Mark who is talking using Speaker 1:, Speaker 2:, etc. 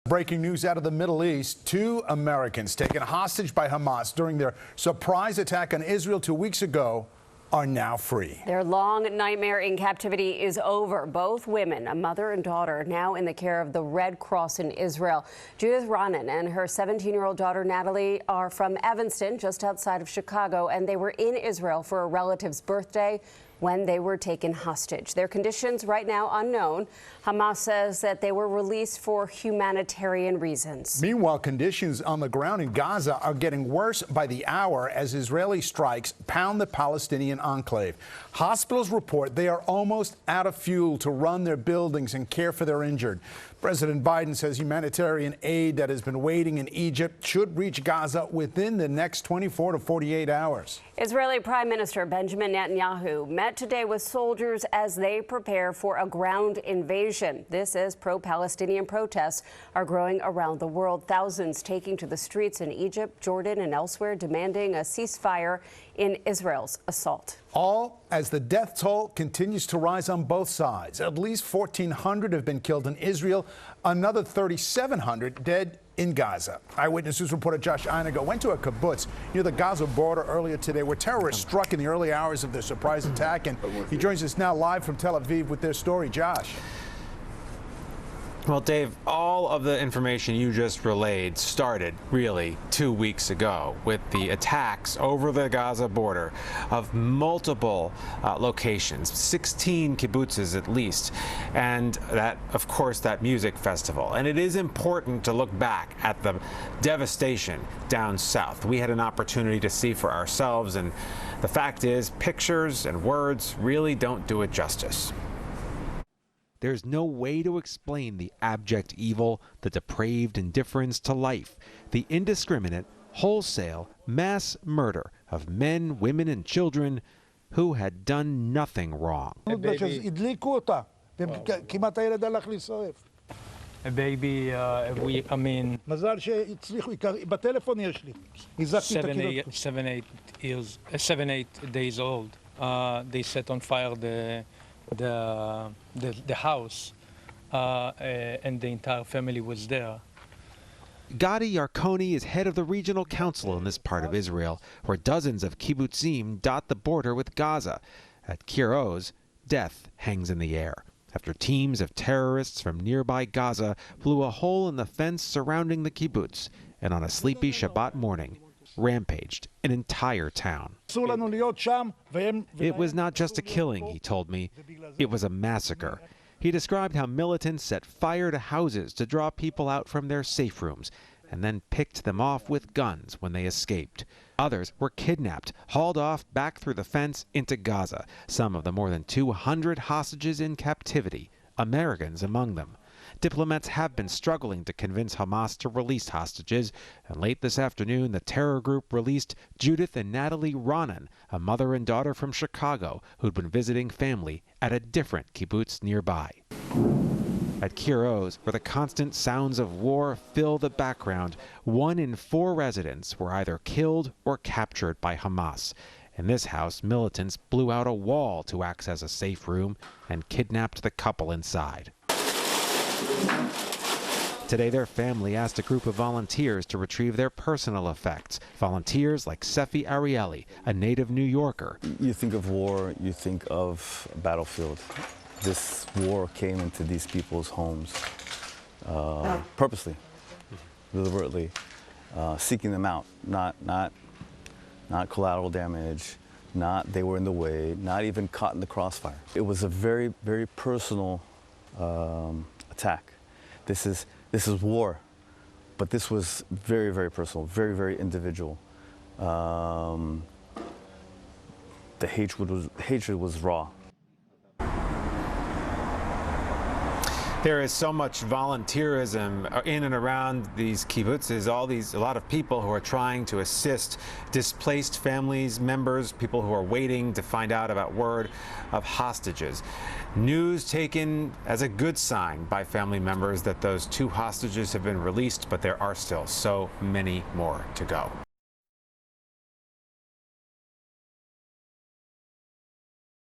Speaker 1: Breaking news out of the Middle East. 2 Americans taken hostage by Hamas during their surprise attack on Israel 2 weeks ago are now free.
Speaker 2: Their long nightmare in captivity is over. Both women, a mother and daughter, now in the care of the Red Cross in Israel. Judith Ronan and her 17-year-old daughter Natalie are from Evanston, just outside of Chicago, and they were in Israel for a relative's birthday when they were taken hostage. Their conditions right now unknown. Hamas says that they were released for humanitarian reasons.
Speaker 1: Meanwhile, conditions on the ground in Gaza are getting worse by the hour as Israeli strikes pound the Palestinian enclave. Hospitals report they are almost out of fuel to run their buildings and care for their injured. President Biden says humanitarian aid that has been waiting in Egypt should reach Gaza within the next 24 to 48 hours.
Speaker 2: Israeli Prime Minister Benjamin Netanyahu met today with soldiers as they prepare for a ground invasion. This as pro-Palestinian protests are growing around the world. Thousands taking to the streets in Egypt, Jordan, and elsewhere demanding a ceasefire in Israel's assault.
Speaker 1: All as the death toll continues to rise on both sides. At least 1,400 have been killed in Israel, another 3,700 dead in Gaza. Eyewitness News reporter Josh Einiger went to a kibbutz near the Gaza border earlier today where terrorists struck in the early hours of their surprise attack, and he joins us now live from Tel Aviv with their story. Josh.
Speaker 3: Well, Dave, all of the information you just relayed started really 2 weeks ago with the attacks over the Gaza border of multiple locations, 16 kibbutzes at least, and that, of course, that music festival. And it is important to look back at the devastation down south. We had an opportunity to see for ourselves, and the fact is, pictures and words really don't do it justice.
Speaker 4: There's no way to explain the abject evil, the depraved indifference to life, the indiscriminate, wholesale, mass murder of men, women, and children who had done nothing wrong.
Speaker 5: A baby, I mean, 7-8 days old. They set on fire the house, and the entire family was there.
Speaker 4: Gadi Yarkoni is head of the regional council in this part of Israel, where dozens of kibbutzim dot the border with Gaza. At Kir Oz, death hangs in the air after teams of terrorists from nearby Gaza blew a hole in the fence surrounding the kibbutz, and on a sleepy Shabbat morning, rampaged an entire town. It was not just a killing, he told me. It was a massacre. He described how militants set fire to houses to draw people out from their safe rooms and then picked them off with guns when they escaped. Others were kidnapped, hauled off back through the fence into Gaza. Some of the more than 200 hostages in captivity, Americans among them. Diplomats have been struggling to convince Hamas to release hostages, and late this afternoon, the terror group released Judith and Natalie Ronan, a mother and daughter from Chicago who'd been visiting family at a different kibbutz nearby. At Kir Oz, where the constant sounds of war fill the background, 1 in 4 residents were either killed or captured by Hamas. In this house, militants blew out a wall to access a safe room and kidnapped the couple inside. Today, their family asked a group of volunteers to retrieve their personal effects. Volunteers like Sefi Arieli, a native New Yorker.
Speaker 6: You think of war, you think of a battlefield. This war came into these people's homes purposely, deliberately, seeking them out, not collateral damage, not they were in the way, not even caught in the crossfire. It was a very, very personal attack. This is war, but this was very, very personal, very, very individual. The hatred was raw.
Speaker 3: There is so much volunteerism in and around these kibbutzes, a lot of people who are trying to assist displaced families, members, people who are waiting to find out about word of hostages. News taken as a good sign by family members that those 2 hostages have been released, but there are still so many more to go.